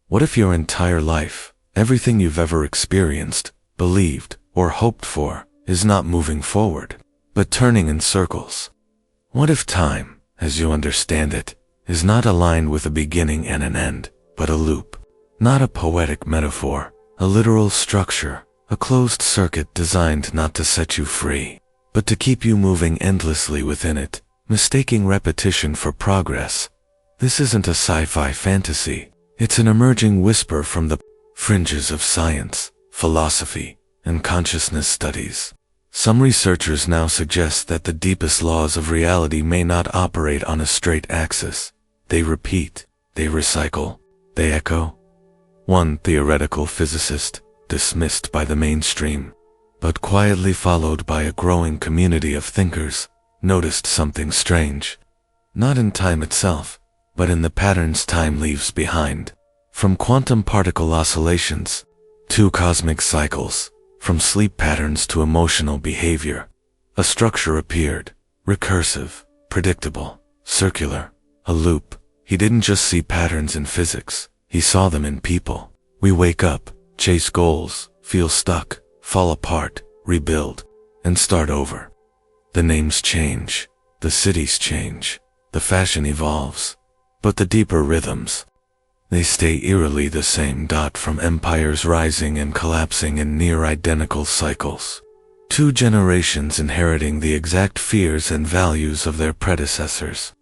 What if your entire life, everything you've ever experienced, believed, or hoped for, is not moving forward, but turning in circles? What if time, as you understand it, is not aligned with a beginning and an end, but a loop? Not a poetic metaphor, a literal structure, a closed circuit designed not to set you free, but to keep you moving endlessly within it, mistaking repetition for progress. This isn't a sci-fi fantasy. It's an emerging whisper from the fringes of science, philosophy, and consciousness studies. Some researchers now suggest that the deepest laws of reality may not operate on a straight axis. They repeat, they recycle, they echo. One theoretical physicist, dismissed by the mainstream, but quietly followed by a growing community of thinkers, noticed something strange. Not in time itself, but in the patterns time leaves behind. From quantum particle oscillations to cosmic cycles, from sleep patterns to emotional behavior, a structure appeared, recursive, predictable, circular, a loop. He didn't just see patterns in physics, he saw them in people. We wake up, chase goals, feel stuck, fall apart, rebuild, and start over. The names change, the cities change, the fashion evolves, but the deeper rhythms, they stay eerily the same. From empires rising and collapsing in near-identical cycles. Two generations inheriting the exact fears and values of their predecessors.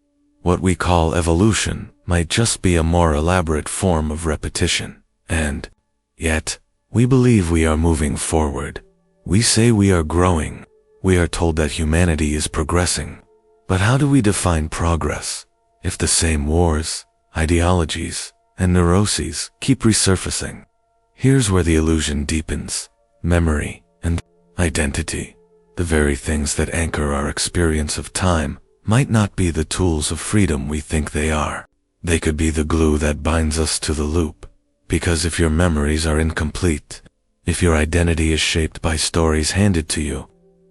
What we call evolution might just be a more elaborate form of repetition. And yet, we believe we are moving forward. We say we are growing. We are told that humanity is progressing. But how do we define progress if the same wars, ideologies, and neuroses keep resurfacing? Here's where the illusion deepens. Memory and identity, the very things that anchor our experience of time, might not be the tools of freedom we think they are. They could be the glue that binds us to the loop. Because if your memories are incomplete, if your identity is shaped by stories handed to you,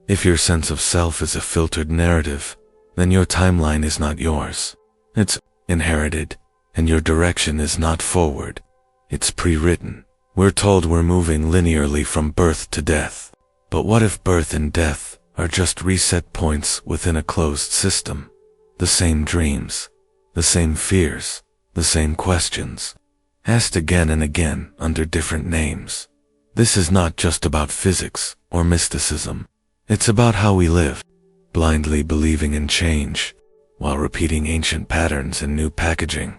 if your sense of self is a filtered narrative, then your timeline is not yours. It's inherited, and your direction is not forward. It's pre-written. We're told we're moving linearly from birth to death. But what if birth and death are just reset points within a closed system? The same dreams, the same fears, the same questions, asked again and again under different names. This is not just about physics or mysticism. It's about how we live, blindly believing in change, while repeating ancient patterns in new packaging.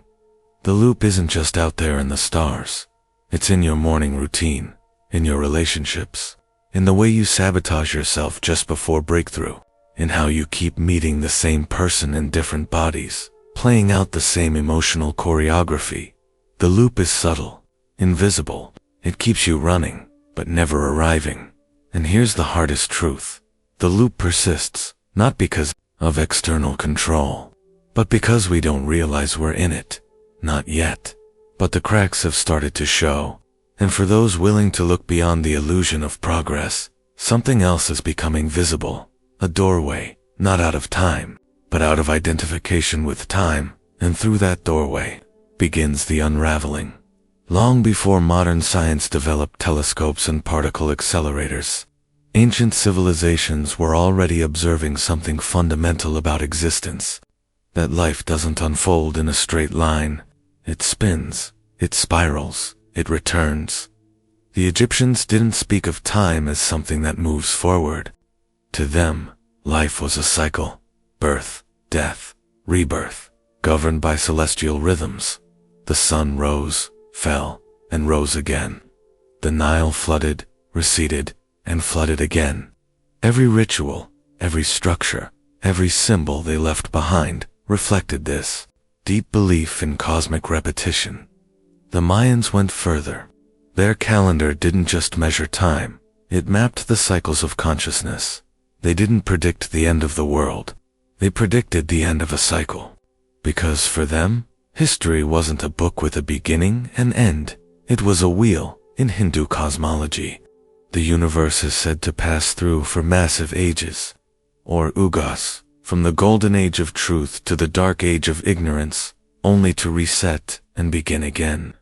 The loop isn't just out there in the stars. It's in your morning routine, in your relationships, in the way you sabotage yourself just before breakthrough, in how you keep meeting the same person in different bodies, playing out the same emotional choreography. The loop is subtle, invisible. It keeps you running, but never arriving. And here's the hardest truth. The loop persists, not because of external control, but because we don't realize we're in it. Not yet. But the cracks have started to show. And for those willing to look beyond the illusion of progress, something else is becoming visible. A doorway, not out of time, but out of identification with time. And through that doorway begins the unraveling. Long before modern science developed telescopes and particle accelerators, ancient civilizations were already observing something fundamental about existence. That life doesn't unfold in a straight line. It spins, it spirals, it returns. The Egyptians didn't speak of time as something that moves forward. To them, life was a cycle. Birth, death, rebirth, governed by celestial rhythms. The sun rose, fell, and rose again. The Nile flooded, receded, and flooded again. Every ritual, every structure, every symbol they left behind reflected this deep belief in cosmic repetition. The Mayans went further. Their calendar didn't just measure time, it mapped the cycles of consciousness. They didn't predict the end of the world, they predicted the end of a cycle. Because for them, history wasn't a book with a beginning and end, it was a wheel. In Hindu cosmology, the universe is said to pass through for massive ages, or ugas, from the golden age of truth to the dark age of ignorance, only to reset and begin again.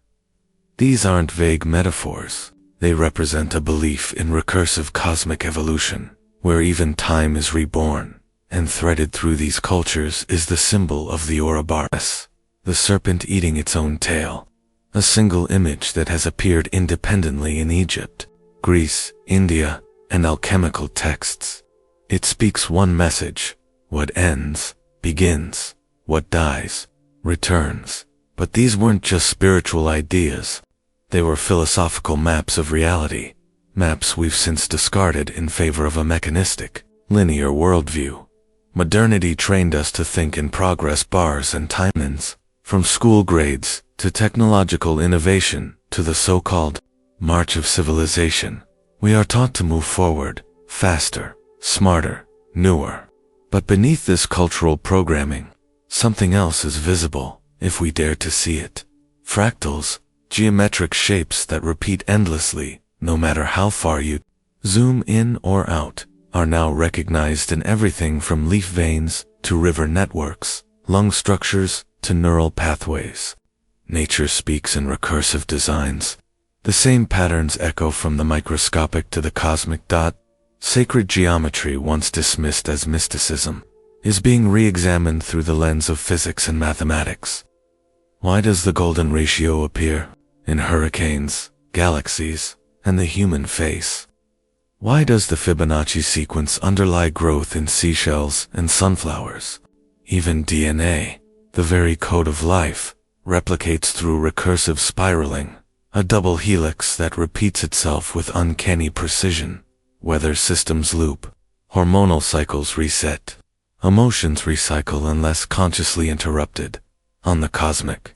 These aren't vague metaphors. They represent a belief in recursive cosmic evolution, where even time is reborn, and threaded through these cultures is the symbol of the Ouroboros, the serpent eating its own tail, a single image that has appeared independently in Egypt, Greece, India, and alchemical texts. It speaks one message: what ends, begins; what dies, returns. But these weren't just spiritual ideas. They were philosophical maps of reality, maps we've since discarded in favor of a mechanistic, linear worldview. Modernity trained us to think in progress bars and timelines, from school grades to technological innovation to the so-called march of civilization. We are taught to move forward, faster, smarter, newer. But beneath this cultural programming, something else is visible, if we dare to see it. Fractals, geometric shapes that repeat endlessly, no matter how far you zoom in or out, are now recognized in everything from leaf veins to river networks, lung structures to neural pathways. Nature speaks in recursive designs. The same patterns echo from the microscopic to the cosmic dot. Sacred geometry, once dismissed as mysticism, is being re-examined through the lens of physics and mathematics. Why does the golden ratio appear in hurricanes, galaxies, and the human face? Why does the Fibonacci sequence underlie growth in seashells and sunflowers? Even DNA, the very code of life, replicates through recursive spiraling, a double helix that repeats itself with uncanny precision. Weather systems loop, hormonal cycles reset, emotions recycle unless consciously interrupted. On the cosmic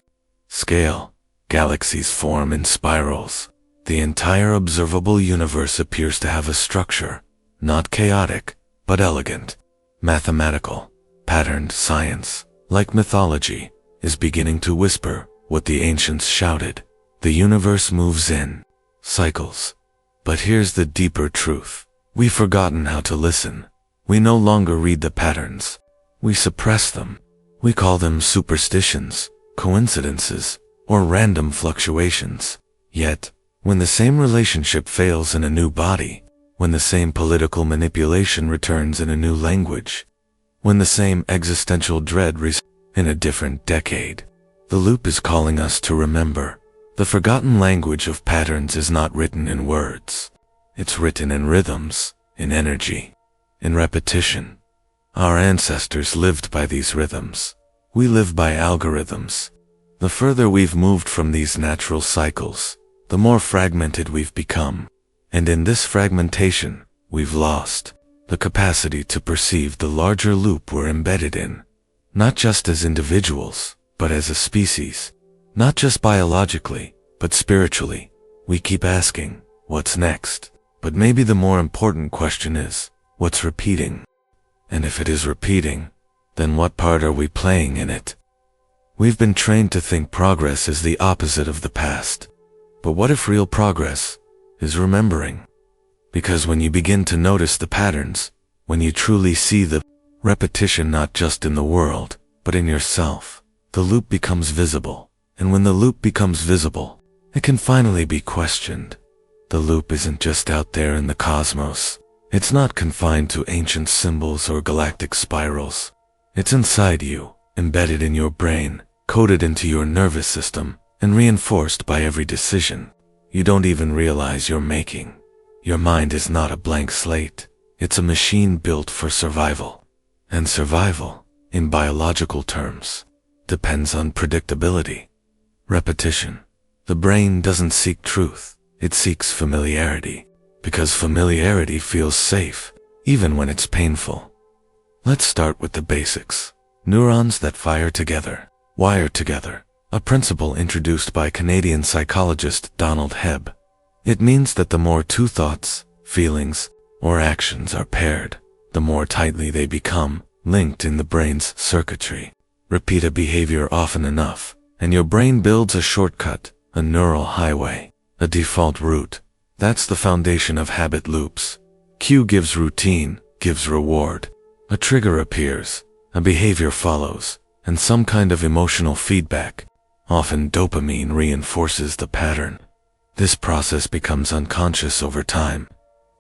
scale, galaxies form in spirals. The entire observable universe appears to have a structure, not chaotic, but elegant. Mathematical, patterned science, like mythology, is beginning to whisper what the ancients shouted. The universe moves in cycles. But here's the deeper truth. We've forgotten how to listen. We no longer read the patterns. We suppress them. We call them superstitions, coincidences, or random fluctuations. Yet, when the same relationship fails in a new body, when the same political manipulation returns in a new language, when the same existential dread in a different decade, the loop is calling us to remember. The forgotten language of patterns is not written in words. It's written in rhythms, in energy, in repetition. Our ancestors lived by these rhythms. We live by algorithms. The further we've moved from these natural cycles, the more fragmented we've become. And in this fragmentation, we've lost the capacity to perceive the larger loop we're embedded in, not just as individuals, but as a species. Not just biologically, but spiritually. We keep asking, what's next? But maybe the more important question is, what's repeating? And if it is repeating, then what part are we playing in it? We've been trained to think progress is the opposite of the past. But what if real progress is remembering? Because when you begin to notice the patterns, when you truly see the repetition not just in the world, but in yourself, the loop becomes visible. And when the loop becomes visible, it can finally be questioned. The loop isn't just out there in the cosmos. It's not confined to ancient symbols or galactic spirals. It's inside you, embedded in your brain, coded into your nervous system, and reinforced by every decision you don't even realize you're making. Your mind is not a blank slate. It's a machine built for survival. And survival, in biological terms, depends on predictability. Repetition. The brain doesn't seek truth, it seeks familiarity, because familiarity feels safe, even when it's painful. Let's start with the basics. Neurons that fire together, wire together, a principle introduced by Canadian psychologist Donald Hebb. It means that the more two thoughts, feelings, or actions are paired, the more tightly they become linked in the brain's circuitry. Repeat a behavior often enough, and your brain builds a shortcut, a neural highway, a default route. That's the foundation of habit loops. Cue gives routine, gives reward. A trigger appears, a behavior follows, and some kind of emotional feedback. Often dopamine reinforces the pattern. This process becomes unconscious over time.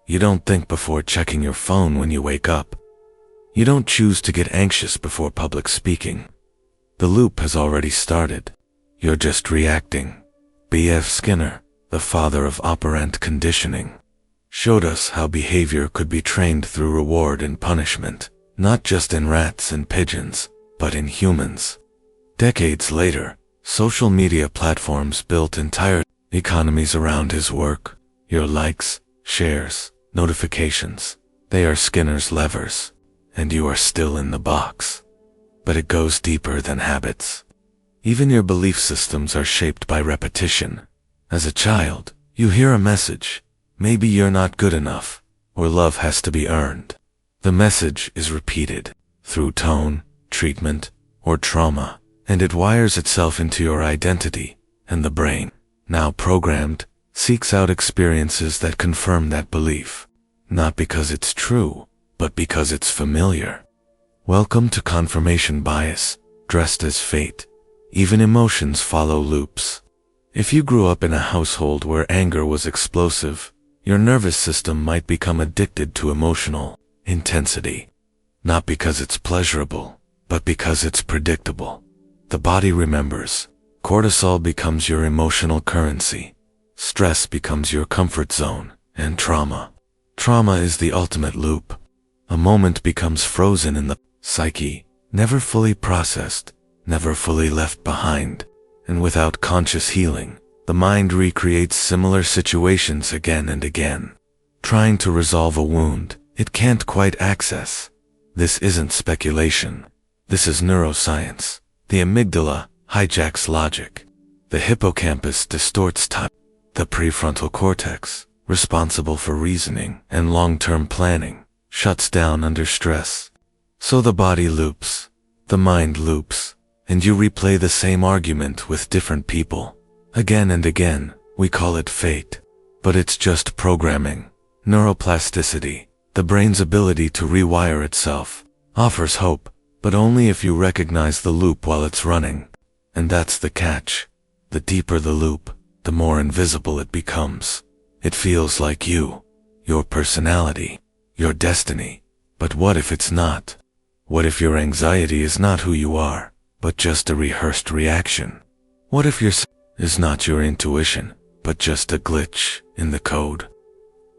You don't think before checking your phone when you wake up. You don't choose to get anxious before public speaking. The loop has already started. You're just reacting. B.F. Skinner, the father of operant conditioning, showed us how behavior could be trained through reward and punishment, not just in rats and pigeons, but in humans. Decades later, social media platforms built entire economies around his work. Your likes, shares, notifications, they are Skinner's levers, and you are still in the box. But it goes deeper than habits. Even your belief systems are shaped by repetition. As a child, you hear a message, maybe you're not good enough, or love has to be earned. The message is repeated, through tone, treatment, or trauma, and it wires itself into your identity, and the brain, now programmed, seeks out experiences that confirm that belief. Not because it's true, but because it's familiar. Welcome to confirmation bias, dressed as fate. Even emotions follow loops. If you grew up in a household where anger was explosive, your nervous system might become addicted to emotional intensity. Not because it's pleasurable, but because it's predictable. The body remembers. Cortisol becomes your emotional currency. Stress becomes your comfort zone, and trauma. Trauma is the ultimate loop. A moment becomes frozen in the psyche, never fully processed, never fully left behind. And without conscious healing, the mind recreates similar situations again and again, trying to resolve a wound it can't quite access. This isn't speculation. This is neuroscience. The amygdala hijacks logic. The hippocampus distorts time. The prefrontal cortex, responsible for reasoning and long-term planning, shuts down under stress. So the body loops, the mind loops, and you replay the same argument with different people. Again and again. We call it fate. But it's just programming. Neuroplasticity, the brain's ability to rewire itself, offers hope, but only if you recognize the loop while it's running. And that's the catch. The deeper the loop, the more invisible it becomes. It feels like you, your personality, your destiny. But what if it's not? What if your anxiety is not who you are, but just a rehearsed reaction? What if your is not your intuition, but just a glitch in the code?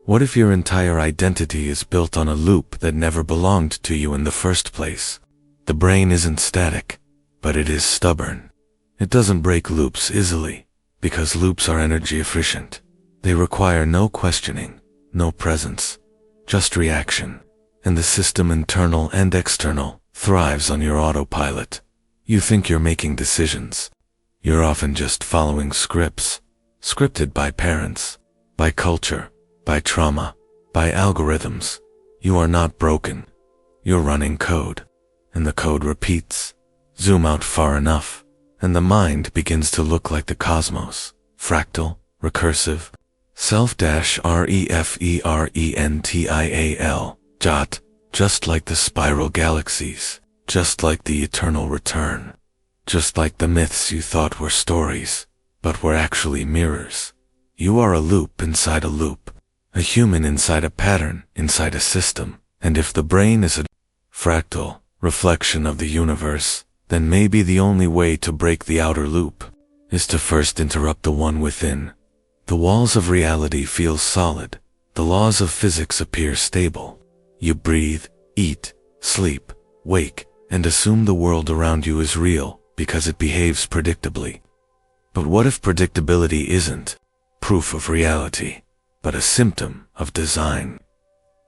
What if your entire identity is built on a loop that never belonged to you in the first place? The brain isn't static, but it is stubborn. It doesn't break loops easily, because loops are energy efficient. They require no questioning, no presence, just reaction. And the system, internal and external, thrives on your autopilot. You think you're making decisions. You're often just following scripts, scripted by parents, by culture, by trauma, by algorithms. You are not broken. You're running code, and the code repeats. Zoom out far enough, and the mind begins to look like the cosmos, fractal, recursive, self-referintial, jot, just like the spiral galaxies, just like the eternal return. Just like the myths you thought were stories, but were actually mirrors. You are a loop inside a loop, a human inside a pattern, inside a system. And if the brain is a fractal reflection of the universe, then maybe the only way to break the outer loop is to first interrupt the one within. The walls of reality feel solid. The laws of physics appear stable. You breathe, eat, sleep, wake, and assume the world around you is real, because it behaves predictably. But what if predictability isn't proof of reality, but a symptom of design?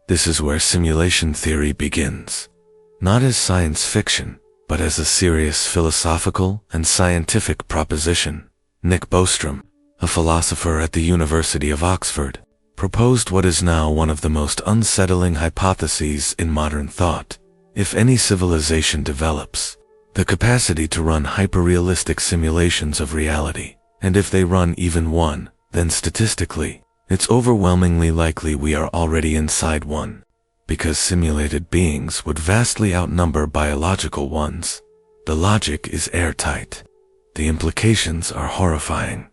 This is where simulation theory begins. Not as science fiction, but as a serious philosophical and scientific proposition. Nick Bostrom, a philosopher at the University of Oxford, proposed what is now one of the most unsettling hypotheses in modern thought. If any civilization develops the capacity to run hyperrealistic simulations of reality, and if they run even one, then statistically, it's overwhelmingly likely we are already inside one, because simulated beings would vastly outnumber biological ones. The logic is airtight. The implications are horrifying.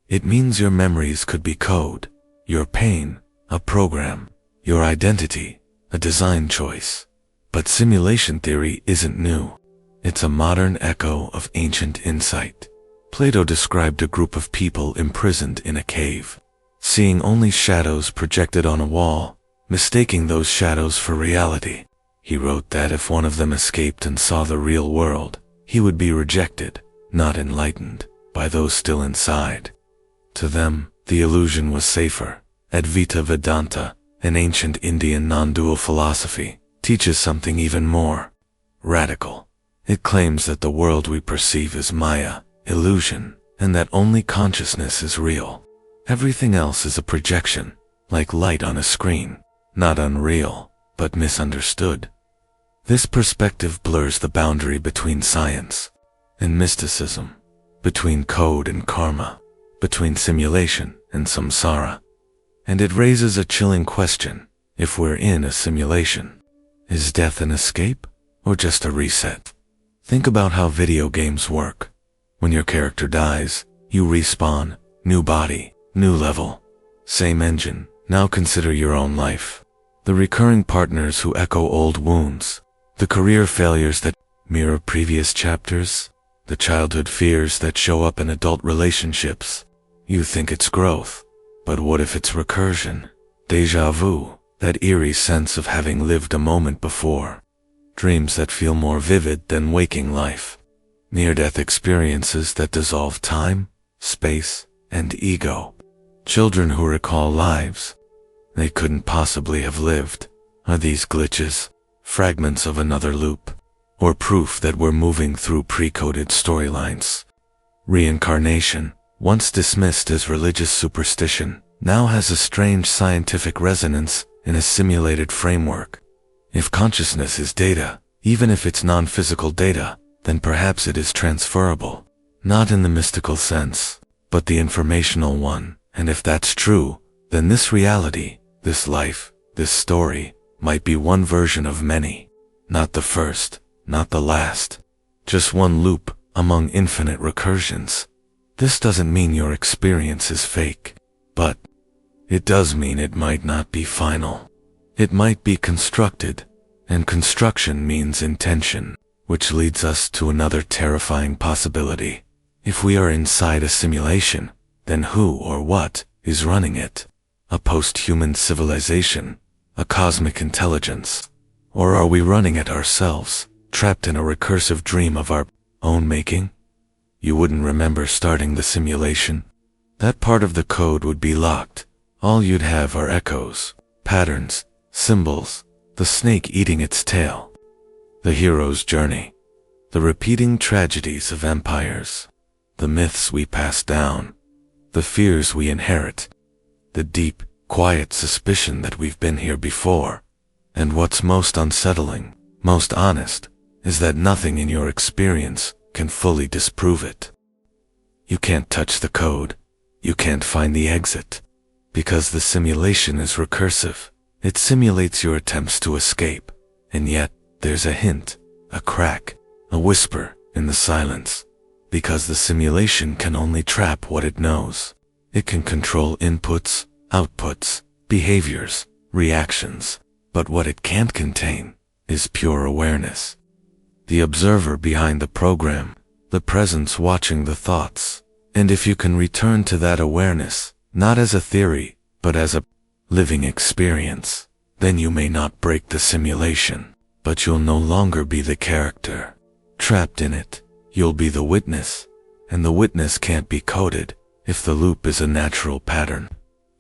It means your memories could be code, your pain, a program, your identity, a design choice. But simulation theory isn't new. It's a modern echo of ancient insight. Plato described a group of people imprisoned in a cave, seeing only shadows projected on a wall, mistaking those shadows for reality. He wrote that if one of them escaped and saw the real world, he would be rejected, not enlightened, by those still inside. To them, the illusion was safer. Advaita Vedanta, an ancient Indian non-dual philosophy, teaches something even more radical. It claims that the world we perceive is Maya, illusion, and that only consciousness is real. Everything else is a projection, like light on a screen, not unreal, but misunderstood. This perspective blurs the boundary between science and mysticism, between code and karma, between simulation and samsara. And it raises a chilling question. If we're in a simulation, is death an escape or just a reset? Think about how video games work. When your character dies, you respawn, new body, new level, same engine. Now consider your own life. The recurring partners who echo old wounds, the career failures that mirror previous chapters, the childhood fears that show up in adult relationships. You think it's growth, but what if it's recursion? Déjà vu, that eerie sense of having lived a moment before. Dreams that feel more vivid than waking life. Near-death experiences that dissolve time, space, and ego. Children who recall lives they couldn't possibly have lived. Are these glitches, fragments of another loop, or proof that we're moving through pre-coded storylines? Reincarnation, once dismissed as religious superstition, now has a strange scientific resonance in a simulated framework. If consciousness is data, even if it's non-physical data, then perhaps it is transferable. Not in the mystical sense, but the informational one. And if that's true, then this reality, this life, this story, might be one version of many. Not the first, not the last. Just one loop among infinite recursions. This doesn't mean your experience is fake, but it does mean it might not be final. It might be constructed, and construction means intention, which leads us to another terrifying possibility. If we are inside a simulation, then who or what is running it? A post-human civilization, a cosmic intelligence? Or are we running it ourselves, trapped in a recursive dream of our own making? You wouldn't remember starting the simulation. That part of the code would be locked. All you'd have are echoes, patterns, symbols, the snake eating its tail. The hero's journey, the repeating tragedies of empires, the myths we pass down, the fears we inherit, the deep, quiet suspicion that we've been here before. And what's most unsettling, most honest, is that nothing in your experience can fully disprove it. You can't touch the code. You can't find the exit. Because the simulation is recursive. It simulates your attempts to escape. And yet, there's a hint, a crack, a whisper in the silence. Because the simulation can only trap what it knows. It can control inputs, outputs, behaviors, reactions. But what it can't contain is pure awareness. The observer behind the program, the presence watching the thoughts. And if you can return to that awareness, not as a theory, but as a living experience, then you may not break the simulation, but you'll no longer be the character trapped in it. You'll be the witness, and the witness can't be coded. If the loop is a natural pattern,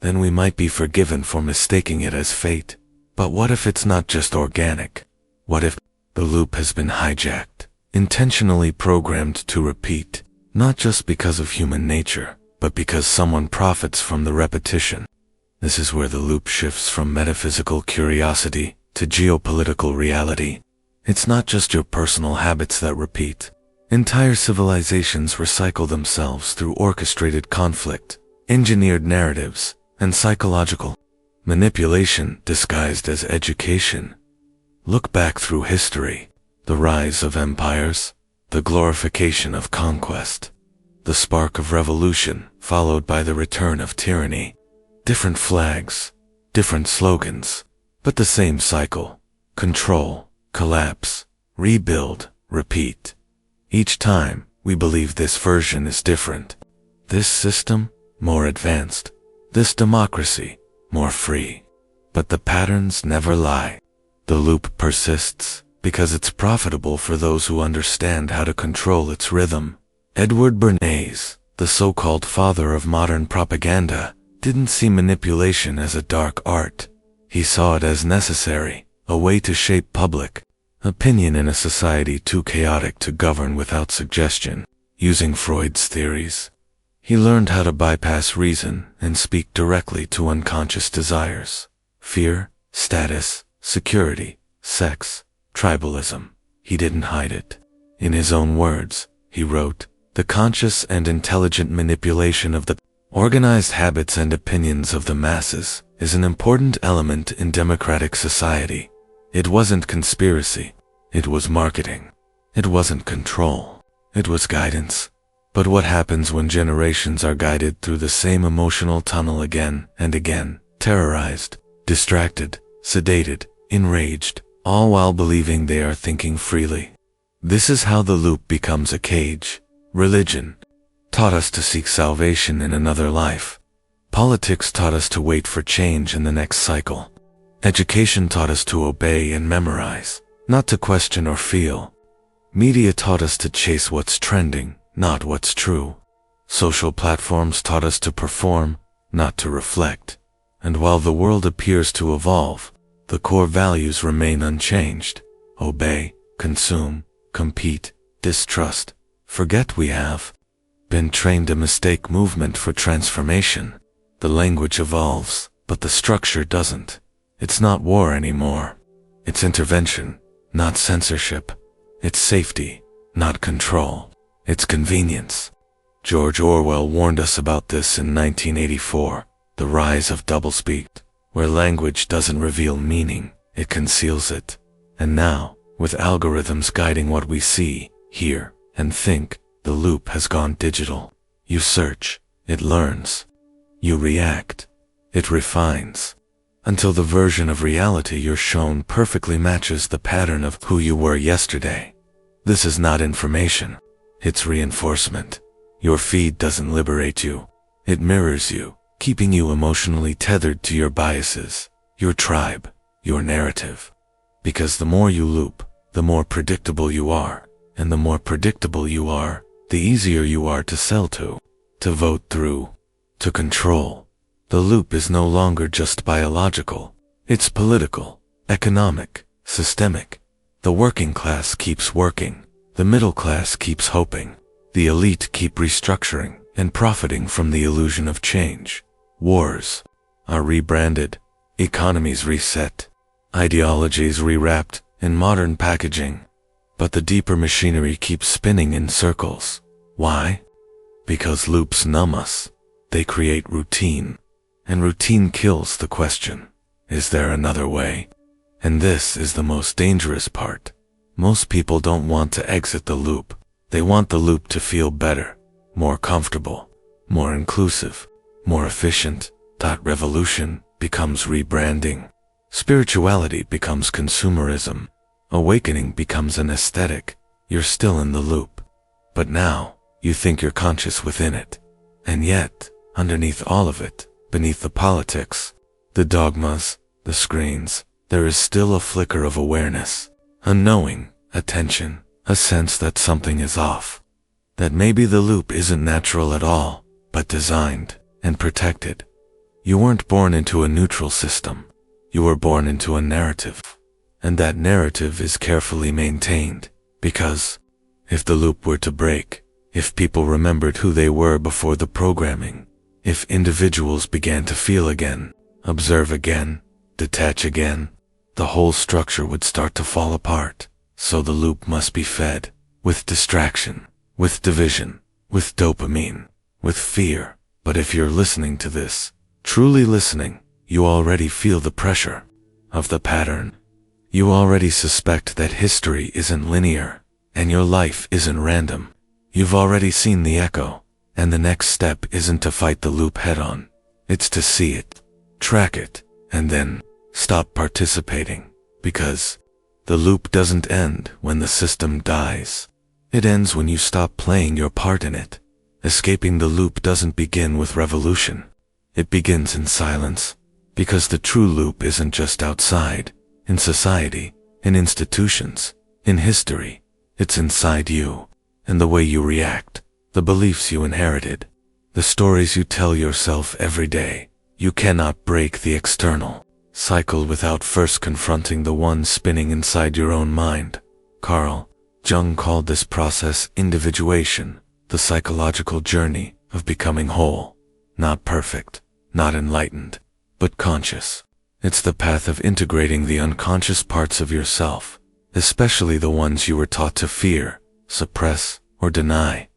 then we might be forgiven for mistaking it as fate. But what if it's not just organic? What if the loop has been hijacked, intentionally programmed to repeat, not just because of human nature, but because someone profits from the repetition? This is where the loop shifts from metaphysical curiosity to geopolitical reality. It's not just your personal habits that repeat. Entire civilizations recycle themselves through orchestrated conflict, engineered narratives, and psychological manipulation disguised as education. Look back through history, the rise of empires, the glorification of conquest, the spark of revolution, followed by the return of tyranny. Different flags, different slogans, but the same cycle. Control, collapse, rebuild, repeat. Each time, we believe this version is different. This system, more advanced. This democracy, more free. But the patterns never lie. The loop persists because it's profitable for those who understand how to control its rhythm. Edward Bernays, the so-called father of modern propaganda, didn't see manipulation as a dark art. He saw it as necessary, a way to shape public opinion in a society too chaotic to govern without suggestion. Using Freud's theories, he learned how to bypass reason and speak directly to unconscious desires. Fear, status, security, sex, tribalism. He didn't hide it. In his own words, he wrote, "The conscious and intelligent manipulation of the organized habits and opinions of the masses is an important element in democratic society. It wasn't conspiracy. It was marketing. It wasn't control. It was guidance." But what happens when generations are guided through the same emotional tunnel again and again, terrorized, distracted, sedated, enraged, all while believing they are thinking freely? This is how the loop becomes a cage. Religion taught us to seek salvation in another life. Politics taught us to wait for change in the next cycle. Education taught us to obey and memorize, not to question or feel. Media taught us to chase what's trending, not what's true. Social platforms taught us to perform, not to reflect. And while the world appears to evolve, the core values remain unchanged. Obey, consume, compete, distrust. Forget we have been trained to mistake movement for transformation. The language evolves, but the structure doesn't. It's not war anymore. It's intervention, not censorship. It's safety, not control. It's convenience. George Orwell warned us about this in 1984, The Rise of Doublespeak, where language doesn't reveal meaning, it conceals it. And now, with algorithms guiding what we see, hear, and think, the loop has gone digital. You search, it learns. You react, it refines. Until the version of reality you're shown perfectly matches the pattern of who you were yesterday. This is not information. It's reinforcement. Your feed doesn't liberate you. It mirrors you, keeping you emotionally tethered to your biases, your tribe, your narrative. Because the more you loop, the more predictable you are. And the more predictable you are, the easier you are to sell to vote through, to control. The loop is no longer just biological. It's political, economic, systemic. The working class keeps working. The middle class keeps hoping. The elite keep restructuring and profiting from the illusion of change. Wars are rebranded. Economies reset. Ideologies rewrapped in modern packaging. But the deeper machinery keeps spinning in circles. Why? Because loops numb us. They create routine. And routine kills the question, is there another way? And this is the most dangerous part. Most people don't want to exit the loop. They want the loop to feel better, more comfortable, more inclusive, more efficient. That revolution becomes rebranding. Spirituality becomes consumerism. Awakening becomes an aesthetic. You're still in the loop. But now, you think you're conscious within it. And yet, underneath all of it, beneath the politics, the dogmas, the screens, there is still a flicker of awareness, a knowing, attention, a sense that something is off. That maybe the loop isn't natural at all, but designed and protected. You weren't born into a neutral system. You were born into a narrative. And that narrative is carefully maintained, because if the loop were to break, if people remembered who they were before the programming, if individuals began to feel again, observe again, detach again, the whole structure would start to fall apart. So the loop must be fed with distraction, with division, with dopamine, with fear. But if you're listening to this, truly listening, you already feel the pressure of the pattern. You already suspect that history isn't linear, and your life isn't random. You've already seen the echo, And the next step isn't to fight the loop head-on. It's to see it, track it, and then stop participating. Because the loop doesn't end when the system dies. It ends when you stop playing your part in it. Escaping the loop doesn't begin with revolution. It begins in silence. Because the true loop isn't just outside, in society, in institutions, in history. It's inside you, and the way you react, the beliefs you inherited, the stories you tell yourself every day. You cannot break the external cycle without first confronting the one spinning inside your own mind. Carl Jung called this process individuation, the psychological journey of becoming whole, not perfect, not enlightened, but conscious. It's the path of integrating the unconscious parts of yourself, especially the ones you were taught to fear, suppress, or deny.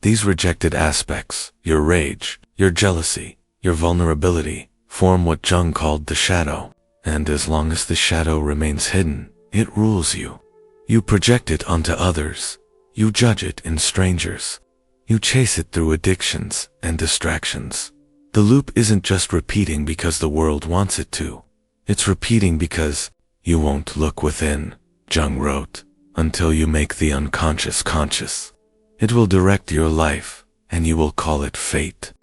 These rejected aspects, your rage, your jealousy, your vulnerability, form what Jung called the shadow. And as long as the shadow remains hidden, it rules you. You project it onto others. You judge it in strangers. You chase it through addictions and distractions. The loop isn't just repeating because the world wants it to. It's repeating because you won't look within, Jung wrote, until you make the unconscious conscious. It will direct your life, and you will call it fate.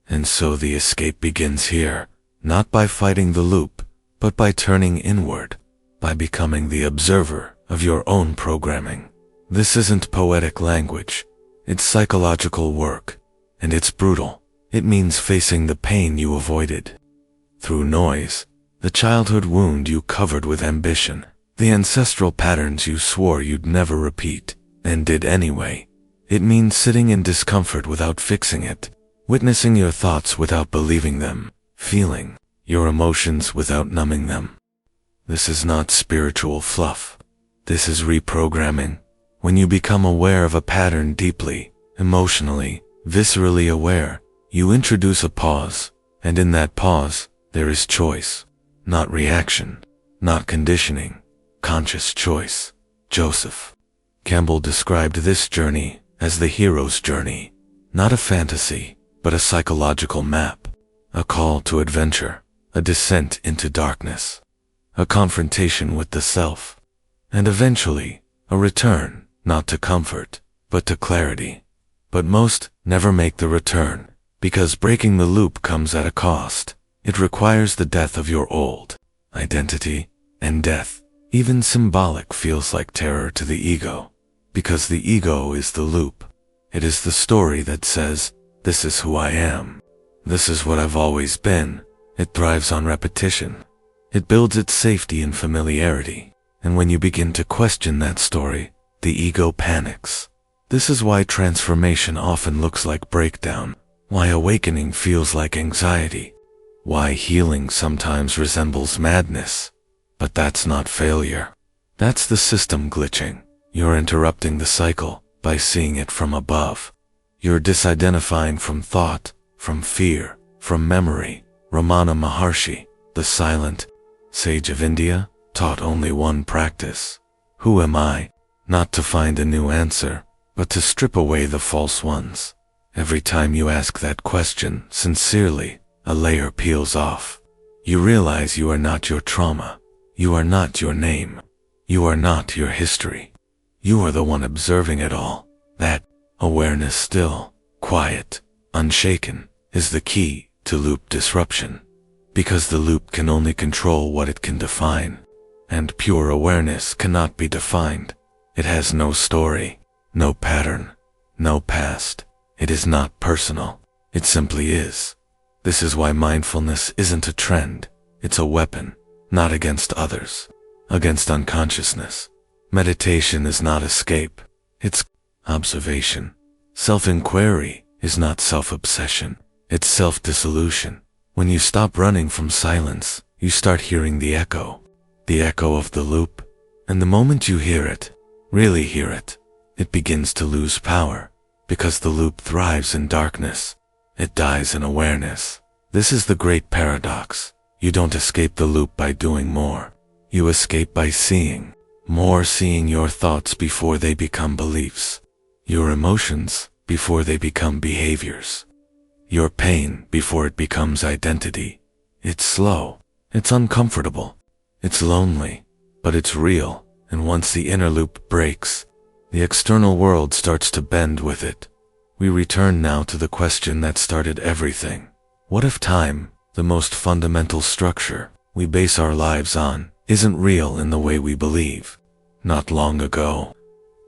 And so the escape begins here, not by fighting the loop, but by turning inward, by becoming the observer of your own programming. This isn't poetic language. It's psychological work, and it's brutal. It means facing the pain you avoided. Through noise, the childhood wound you covered with ambition, the ancestral patterns you swore you'd never repeat, and did anyway. It means sitting in discomfort without fixing it, witnessing your thoughts without believing them, feeling your emotions without numbing them. This is not spiritual fluff. This is reprogramming. When you become aware of a pattern deeply, emotionally, viscerally aware, you introduce a pause, and in that pause, there is choice. Not reaction, not conditioning, conscious choice. Joseph Campbell described this journey as the hero's journey, not a fantasy, but a psychological map, a call to adventure, a descent into darkness, a confrontation with the self, and eventually, a return, not to comfort, but to clarity. But most never make the return, because breaking the loop comes at a cost. It requires the death of your old identity, and death, even symbolic, feels like terror to the ego. Because the ego is the loop. It is the story that says, this is who I am. This is what I've always been. It thrives on repetition. It builds its safety in familiarity. And when you begin to question that story, the ego panics. This is why transformation often looks like breakdown, why awakening feels like anxiety, why healing sometimes resembles madness. But that's not failure. That's the system glitching. You're interrupting the cycle by seeing it from above. You're disidentifying from thought, from fear, from memory. Ramana Maharshi, the silent sage of India, taught only one practice. Who am I? Not to find a new answer, but to strip away the false ones. Every time you ask that question sincerely, a layer peels off. You realize you are not your trauma. You are not your name. You are not your history. You are the one observing it all. That awareness, still, quiet, unshaken, is the key to loop disruption. Because the loop can only control what it can define. And pure awareness cannot be defined. It has no story, no pattern, no past. It is not personal. It simply is. This is why mindfulness isn't a trend. It's a weapon, not against others, against unconsciousness. Meditation is not escape. It's observation. Self-inquiry is not self-obsession. It's self-dissolution. When you stop running from silence, you start hearing the echo of the loop. And the moment you hear it, really hear it, it begins to lose power. Because the loop thrives in darkness. It dies in awareness. This is the great paradox. You don't escape the loop by doing more. You escape by seeing more, seeing your thoughts before they become beliefs, your emotions before they become behaviors. Your pain before it becomes identity. It's slow, it's uncomfortable, it's lonely, but it's real, and once the inner loop breaks, the external world starts to bend with it. We return now to the question that started everything. What if time, the most fundamental structure we base our lives on, isn't real in the way we believe? Not long ago,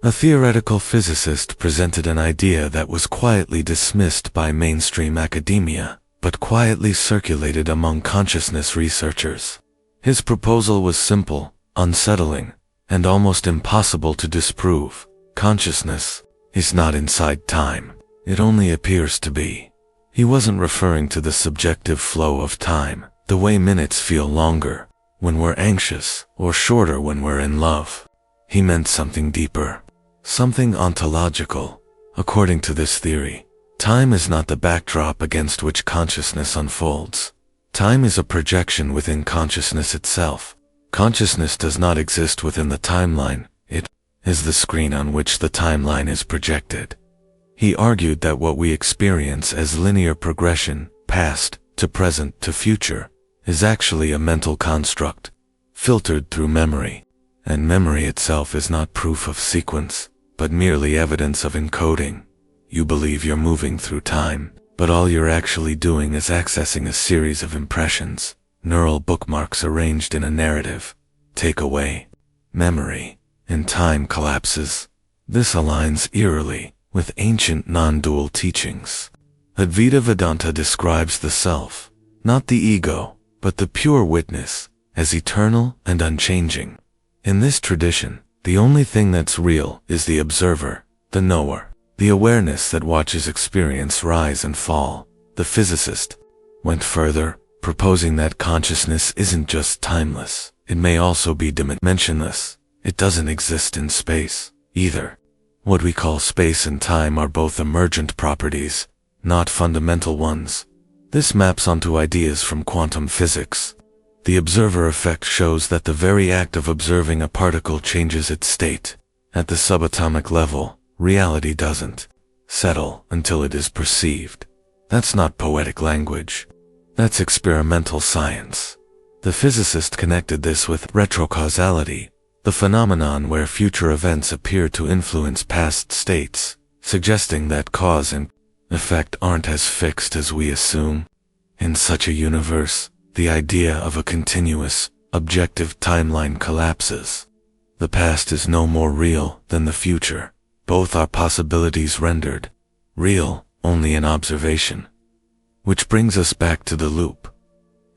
a theoretical physicist presented an idea that was quietly dismissed by mainstream academia, but quietly circulated among consciousness researchers. His proposal was simple, unsettling, and almost impossible to disprove. Consciousness is not inside time. It only appears to be. He wasn't referring to the subjective flow of time, the way minutes feel longer when we're anxious or shorter when we're in love. He meant something deeper, something ontological. According to this theory, time is not the backdrop against which consciousness unfolds. Time is a projection within consciousness itself. Consciousness does not exist within the timeline. It is the screen on which the timeline is projected. He argued that what we experience as linear progression, past to present to future, is actually a mental construct, filtered through memory. And memory itself is not proof of sequence, but merely evidence of encoding. You believe you're moving through time, but all you're actually doing is accessing a series of impressions, neural bookmarks arranged in a narrative. Take away memory, and time collapses. This aligns eerily with ancient non-dual teachings. Advaita Vedanta describes the self, not the ego, but the pure witness, as eternal and unchanging. In this tradition, the only thing that's real is the observer, the knower, the awareness that watches experience rise and fall. The physicist went further, proposing that consciousness isn't just timeless, it may also be dimensionless. It doesn't exist in space, either. What we call space and time are both emergent properties, not fundamental ones. This maps onto ideas from quantum physics. The observer effect shows that the very act of observing a particle changes its state. At the subatomic level, reality doesn't settle until it is perceived. That's not poetic language. That's experimental science. The physicist connected this with retrocausality, the phenomenon where future events appear to influence past states, suggesting that cause and effect aren't as fixed as we assume. In such a universe, the idea of a continuous, objective timeline collapses. The past is no more real than the future. Both are possibilities rendered real only in observation. Which brings us back to the loop.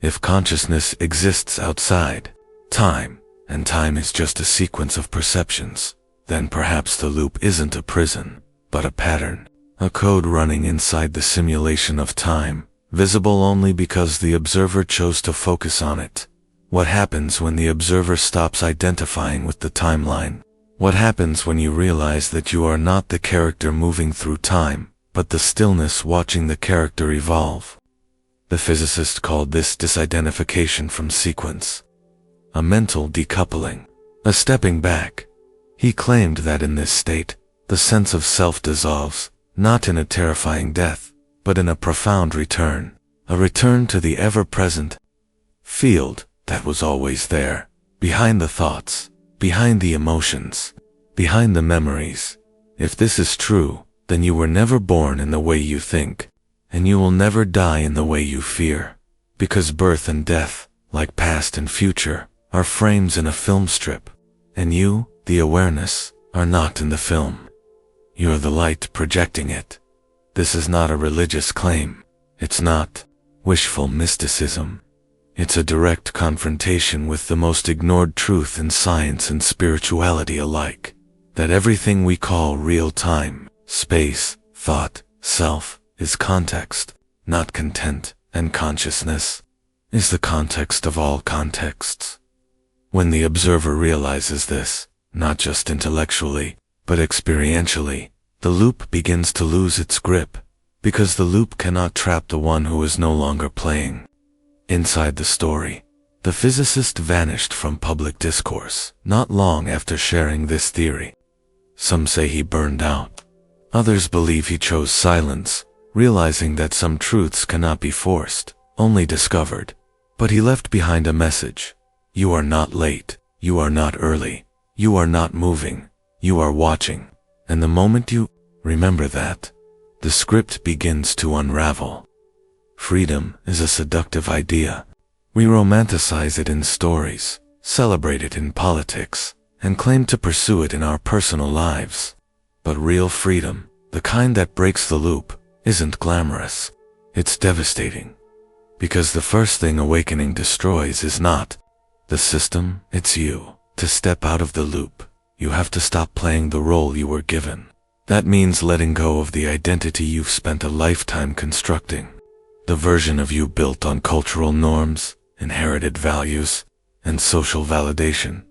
If consciousness exists outside time, and time is just a sequence of perceptions, then perhaps the loop isn't a prison, but a pattern, a code running inside the simulation of time, visible only because the observer chose to focus on it. What happens when the observer stops identifying with the timeline? What happens when you realize that you are not the character moving through time, but the stillness watching the character evolve? The physicist called this disidentification from sequence, a mental decoupling, a stepping back. He claimed that in this state, the sense of self dissolves, not in a terrifying death, but in a profound return, a return to the ever-present field that was always there, behind the thoughts, behind the emotions, behind the memories. If this is true, then you were never born in the way you think, and you will never die in the way you fear, because birth and death, like past and future, are frames in a film strip, and you, the awareness, are not in the film. You're the light projecting it. This is not a religious claim. It's not wishful mysticism. It's a direct confrontation with the most ignored truth in science and spirituality alike, that everything we call real time, space, thought, self, is context, not content, and consciousness is the context of all contexts. When the observer realizes this, not just intellectually, but experientially, the loop begins to lose its grip, because the loop cannot trap the one who is no longer playing. Inside the story, the physicist vanished from public discourse not long after sharing this theory. Some say he burned out. Others believe he chose silence, realizing that some truths cannot be forced, only discovered. But he left behind a message. You are not late. You are not early. You are not moving. You are watching. And the moment you remember that, the script begins to unravel. Freedom is a seductive idea. We romanticize it in stories, celebrate it in politics, and claim to pursue it in our personal lives. But real freedom, the kind that breaks the loop, isn't glamorous. It's devastating. Because the first thing awakening destroys is not the system, it's you. To step out of the loop, you have to stop playing the role you were given. That means letting go of the identity you've spent a lifetime constructing. The version of you built on cultural norms, inherited values, and social validation.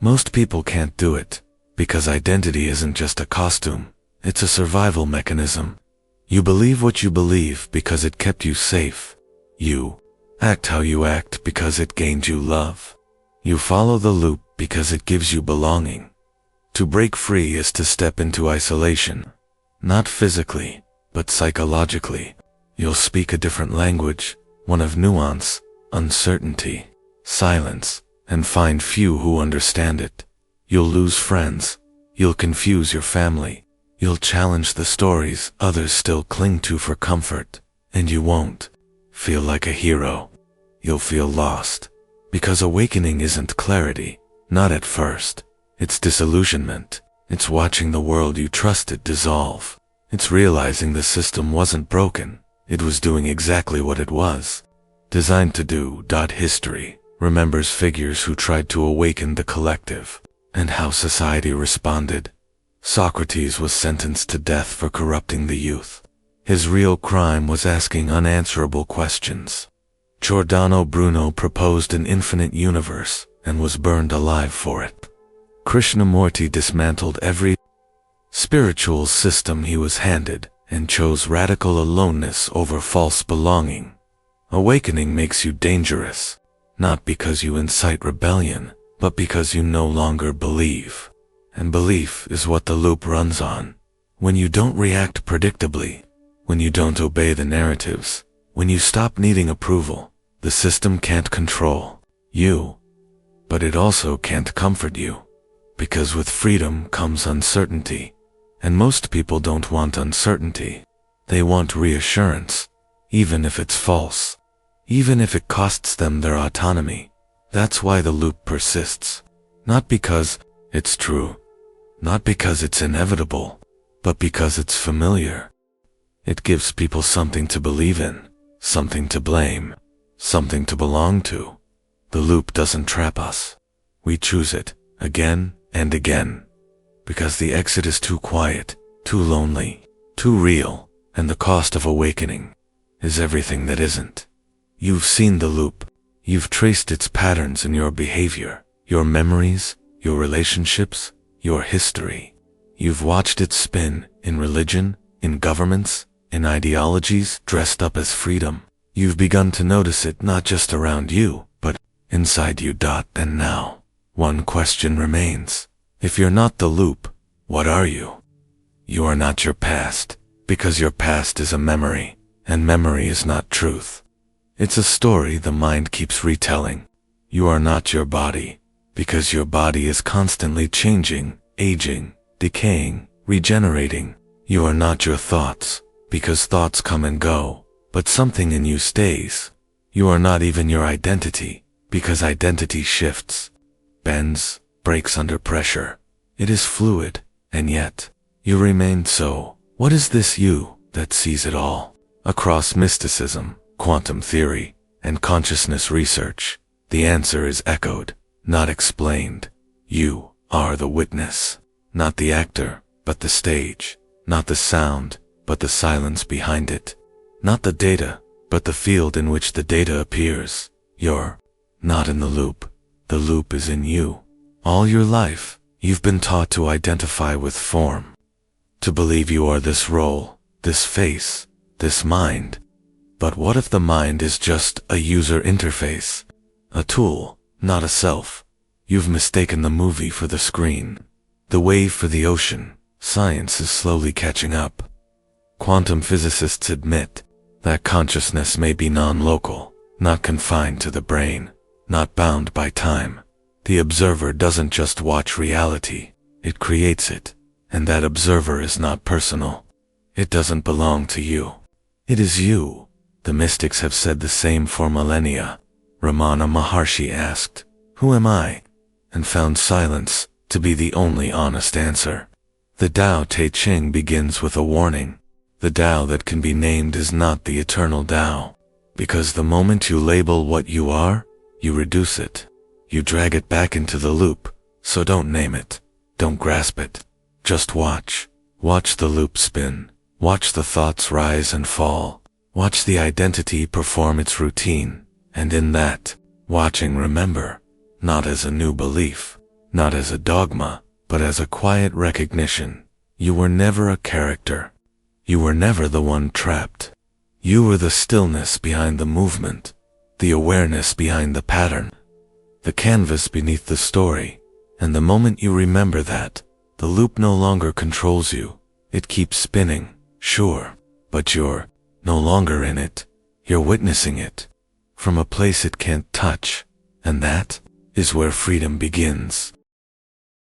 Most people can't do it, because identity isn't just a costume, it's a survival mechanism. You believe what you believe because it kept you safe. You act how you act because it gained you love. You follow the loop because it gives you belonging. To break free is to step into isolation, not physically, but psychologically. You'll speak a different language, one of nuance, uncertainty, silence, and find few who understand it. You'll lose friends. You'll confuse your family. You'll challenge the stories others still cling to for comfort, and you won't feel like a hero. You'll feel lost, because awakening isn't clarity, not at first. It's disillusionment. It's watching the world you trusted dissolve. It's realizing the system wasn't broken. It was doing exactly what it was designed to do. History remembers figures who tried to awaken the collective, and how society responded. Socrates was sentenced to death for corrupting the youth. His real crime was asking unanswerable questions. Giordano Bruno proposed an infinite universe and was burned alive for it. Krishnamurti dismantled every spiritual system he was handed and chose radical aloneness over false belonging. Awakening makes you dangerous, not because you incite rebellion, but because you no longer believe. And belief is what the loop runs on. When you don't react predictably, when you don't obey the narratives, when you stop needing approval, the system can't control you. But it also can't comfort you. Because with freedom comes uncertainty. And most people don't want uncertainty. They want reassurance, even if it's false. Even if it costs them their autonomy. That's why the loop persists. Not because it's true. Not because it's inevitable. But because it's familiar. It gives people something to believe in. Something to blame. Something to belong to. The loop doesn't trap us. We choose it, again and again. Because the exit is too quiet, too lonely, too real, and the cost of awakening is everything that isn't. You've seen the loop. You've traced its patterns in your behavior, your memories, your relationships, your history. You've watched it spin in religion, in governments, in ideologies dressed up as freedom. You've begun to notice it not just around you, but inside you. And now, one question remains. If you're not the loop, what are you? You are not your past, because your past is a memory, and memory is not truth. It's a story the mind keeps retelling. You are not your body, because your body is constantly changing, aging, decaying, regenerating. You are not your thoughts, because thoughts come and go, but something in you stays. You are not even your identity, because identity shifts, bends, breaks under pressure. It is fluid, and yet, you remain so. What is this you that sees it all? Across mysticism, quantum theory, and consciousness research, the answer is echoed, not explained. You are the witness, not the actor, but the stage, not the sound, but the silence behind it, not the data, but the field in which the data appears. You're not in the loop is in you. All your life, you've been taught to identify with form, to believe you are this role, this face, this mind. But what if the mind is just a user interface, a tool, not a self? You've mistaken the movie for the screen, the wave for the ocean, Science is slowly catching up. Quantum physicists admit that consciousness may be non-local, not confined to the brain, not bound by time. The observer doesn't just watch reality, it creates it, and that observer is not personal. It doesn't belong to you. It is you. The mystics have said the same for millennia. Ramana Maharshi asked, "Who am I?" and found silence to be the only honest answer. The Tao Te Ching begins with a warning. The Tao that can be named is not the eternal Tao, because the moment you label what you are, you reduce it. You drag it back into the loop, so don't name it, don't grasp it. Just watch. Watch the loop spin. Watch the thoughts rise and fall. Watch the identity perform its routine. And in that watching, remember, not as a new belief, not as a dogma, but as a quiet recognition. You were never a character. You were never the one trapped. You were the stillness behind the movement, the awareness behind the pattern, the canvas beneath the story. And the moment you remember that, the loop no longer controls you. It keeps spinning, sure, but you're no longer in it. You're witnessing it from a place it can't touch, and that is where freedom begins.